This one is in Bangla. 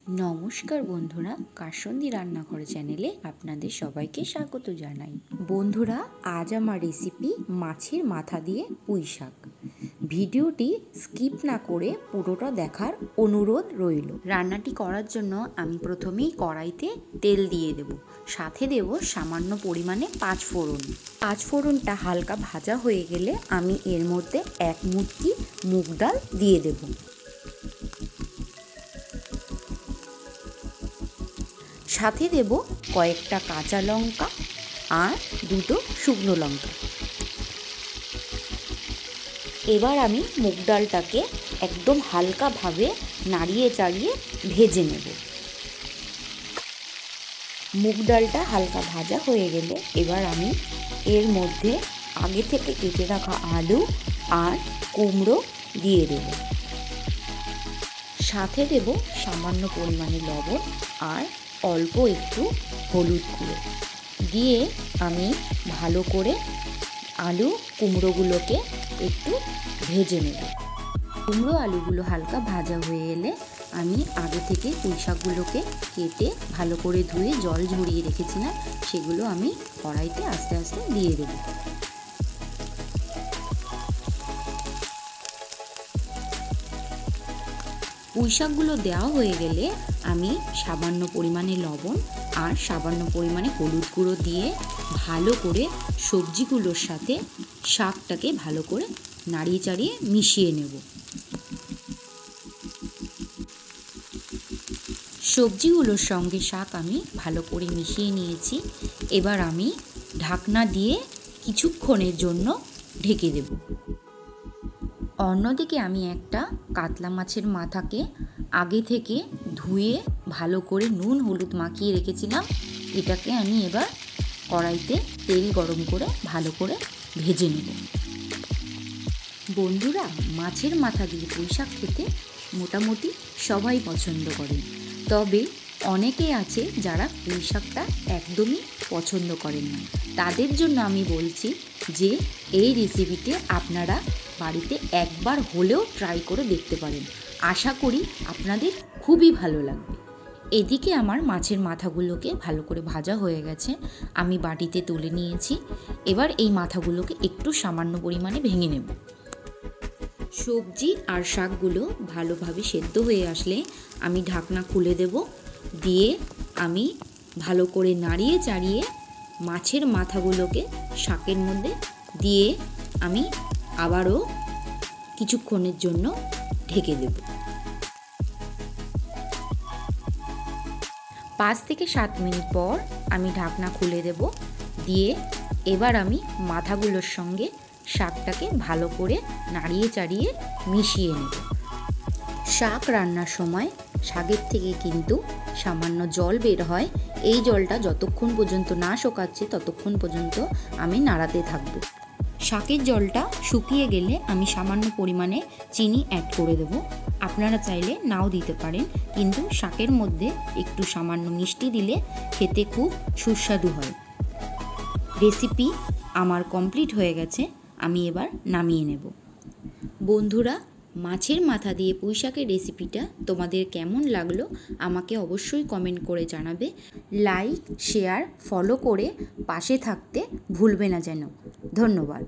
নমস্কার বন্ধুরা, কাসুন্দি রান্নাঘর চ্যানেলে আপনাদের সবাইকে স্বাগত জানাই। বন্ধুরা, আজ আমার রেসিপি মাছের মাথা দিয়ে পুঁই শাক। ভিডিওটি স্কিপ না করে পুরোটা দেখার অনুরোধ রইল। রান্নাটি করার জন্য আমি প্রথমেই কড়াইতে তেল দিয়ে দেব, সাথে দেব সামান্য পরিমাণে পাঁচফোড়নটা হালকা ভাজা হয়ে গেলে আমি এর মধ্যে এক মুটকি মুগ ডাল দিয়ে দেব। সাথে দেব কয়েকটা কাঁচা লঙ্কা আর দুটো শুকনো লঙ্কা। এবার আমি মুগ ডালটাকে একদম হালকাভাবে নাড়িয়ে চাড়িয়ে ভেজে নেব। মুগ ডালটা হালকা ভাজা হয়ে গেলে এবার আমি এর মধ্যে আগে থেকে কেটে রাখা আলু আর কুমড়ো দিয়ে দেব। সাথে দেব সামান্য পরিমাণে লবণ আর অল্প একটু হলুদ গুঁড়ো দিয়ে আমি ভালো করে আলু কুমড়োগুলোকে একটু ভেজে নেব। কুমড়ো আলুগুলো হালকা ভাজা হয়ে এলে আমি আগে থেকে পুঁই শাকগুলোকে কেটে ভালো করে ধুয়ে জল ঝরিয়ে রেখেছিলাম, সেগুলো আমি কড়াইতে আস্তে আস্তে দিয়ে দেব। পুঁই শাকগুলো দেওয়া হয়ে গেলে আমি সামান্য পরিমাণে লবণ আর সামান্য পরিমাণে হলুদ গুঁড়ো দিয়ে ভালো করে সবজিগুলোর সাথে শাকটাকে ভালো করে নাড়িয়ে চাড়িয়ে মিশিয়ে নেব। সবজিগুলোর সঙ্গে শাক আমি ভালো করে মিশিয়ে নিয়েছি। এবার আমি ঢাকনা দিয়ে কিছুক্ষণের জন্য ঢেকে দেব। অন্যদিকে আমি একটা কাতলা মাছের মাথাকে আগে থেকে ধুয়ে ভালো করে নুন হলুদ মাখিয়ে রেখেছিলাম। এটাকে আমি এবার কড়াইতে তেল গরম করে ভালো করে ভেজে নেব। বন্ধুরা, মাছের মাথা দিয়ে পুঁই শাক খেতে মোটামুটি সবাই পছন্দ করেন, তবে অনেকে আছে যারা পুঁই শাকটা একদমই পছন্দ করেন না। তাদের জন্য আমি বলছি যে এই রেসিপিটি আপনারা বাড়িতে একবার হলেও ট্রাই করে দেখতে পারেন। আশা করি আপনাদের খুবই ভালো লাগবে। এদিকে আমার মাছের মাথাগুলোকে ভালো করে ভাজা হয়ে গেছে, আমি বাটিতে তুলে নিয়েছি। এবার এই মাথাগুলোকে একটু সামান্য পরিমাণে ভেঙে নেব। সবজি আর শাকগুলো ভালোভাবে সেদ্ধ হয়ে আসলে আমি ঢাকনা খুলে দেব, দিয়ে আমি ভালো করে নাড়িয়ে চাড়িয়ে মাছের মাথাগুলোকে শাকের মধ্যে দিয়ে আমি আবারও কিছুক্ষণের জন্য ঢেকে দেব। 5 থেকে 7 মিনিট পর আমি ঢাকনা খুলে দেব, দিয়ে এবার আমি মাথাগুলোর সঙ্গে শাকটাকে ভালো করে নাড়িয়ে চাড়িয়ে মিশিয়ে নেব। শাক রান্নার সময় শাকের থেকে কিন্তু সামান্য জল বের হয়, এই জলটা যতক্ষণ পর্যন্ত না শোকাচ্ছে ততক্ষণ পর্যন্ত আমি নাড়াতে থাকব। শাকের জলটা শুকিয়ে গেলে আমি সামান্য পরিমাণে চিনি অ্যাড করে দেব। আপনারা চাইলে নাও দিতে পারেন, কিন্তু শাকের মধ্যে একটু সামান্য মিষ্টি দিলে খেতে খুব সুস্বাদু হয়। রেসিপি আমার কমপ্লিট হয়ে গেছে, আমি এবার নামিয়ে নেব। বন্ধুরা, মাছের মাথা দিয়ে পুঁই শাকের রেসিপিটা তোমাদের কেমন লাগলো আমাকে অবশ্যই কমেন্ট করে জানাবে। লাইক, শেয়ার, ফলো করে পাশে থাকতে ভুলবে না যেন। ধন্যবাদ।